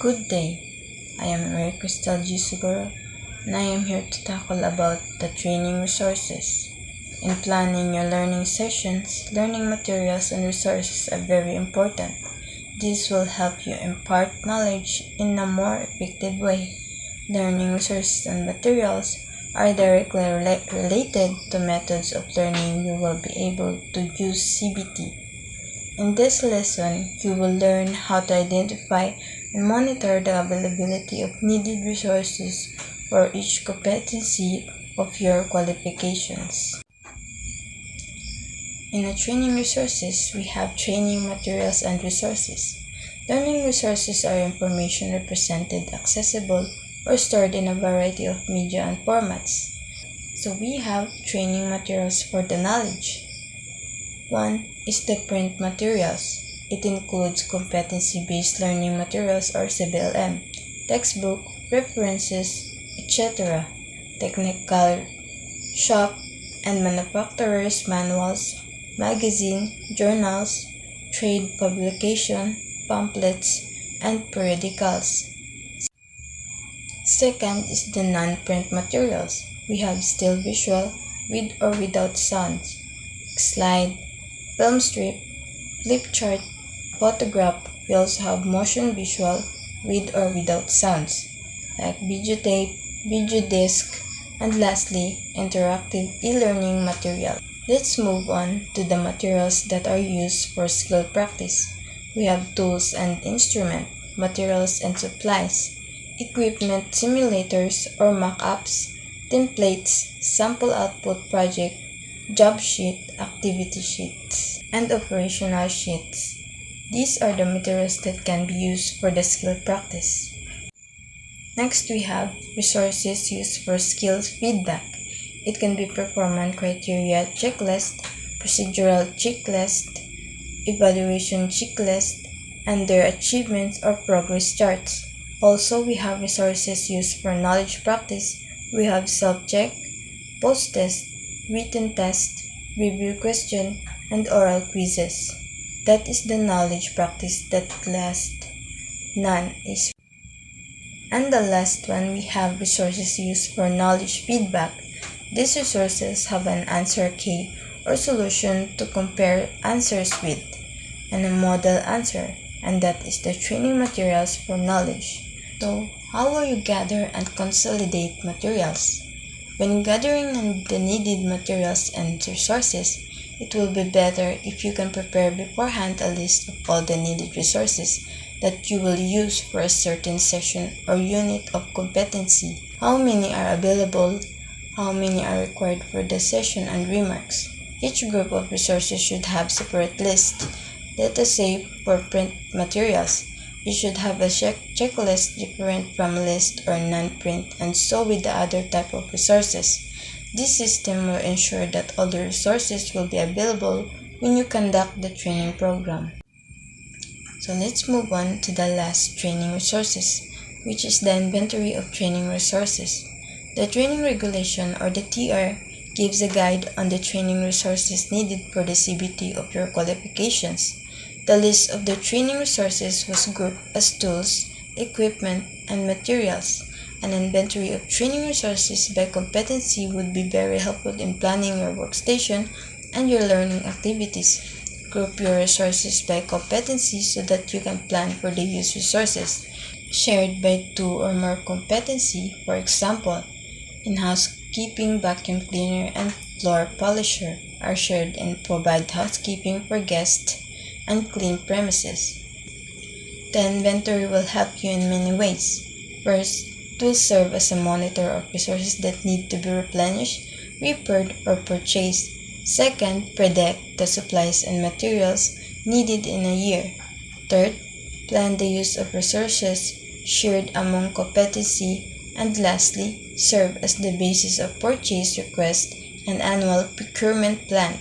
Good day, I am Mary Crystal G. Suguro, and I am here to tackle about the training resources. In planning your learning sessions, learning materials and resources are very important. This will help you impart knowledge in a more effective way. Learning resources and materials are directly related to methods of learning you will be able to use CBT. In this lesson, you will learn how to identify and monitor the availability of needed resources for each competency of your qualifications. In the training resources, we have training materials and resources. Learning resources are information represented, accessible, or stored in a variety of media and formats. So we have training materials for the knowledge. One is the print materials. It includes competency-based learning materials or CBLM, textbook, references, etc., technical shop and manufacturers' manuals, magazine, journals, trade publication, pamphlets, and periodicals. Second is the non-print materials. We have still visual, with or without sounds, slide, film strip, flip chart, photograph. We also have motion visual, with or without sounds, like videotape, video disc, and lastly, interactive e-learning material. Let's move on to the materials that are used for skill practice. We have tools and instrument, materials and supplies, equipment simulators or mock-ups, templates, sample output project, job sheet, activity sheets, and operational sheets. These are the materials that can be used for the skill practice. Next, we have resources used for skills feedback. It can be performance criteria checklist, procedural checklist, evaluation checklist, and their achievements or progress charts. Also, we have resources used for knowledge practice. We have self-check, post-test, written test, review question, and oral quizzes. That is the knowledge practice that last. None is. And the last one, we have resources used for knowledge feedback. These resources have an answer key or solution to compare answers with, and a model answer, and that is the training materials for knowledge. So, how will you gather and consolidate materials? When gathering the needed materials and resources, it will be better if you can prepare beforehand a list of all the needed resources that you will use for a certain session or unit of competency. How many are available? How many are required for the session and remarks? Each group of resources should have separate lists. Let us say for print materials, you should have a checklist different from list or non-print, and so with the other type of resources. This system will ensure that all the resources will be available when you conduct the training program. So let's move on to the last training resources, which is the inventory of training resources. The training regulation or the TR gives a guide on the training resources needed for the CBT of your qualifications. The list of the training resources was grouped as tools, equipment, and materials. An inventory of training resources by competency would be very helpful in planning your workstation and your learning activities. Group your resources by competency so that you can plan for the used resources shared by two or more competency. For example, in housekeeping, vacuum cleaner, and floor polisher are shared and provide housekeeping for guests and clean premises. The inventory will help you in many ways. First, it will serve as a monitor of resources that need to be replenished, repaired, or purchased. Second, predict the supplies and materials needed in a year. Third, plan the use of resources shared among competency. And lastly, serve as the basis of purchase request and annual procurement plan.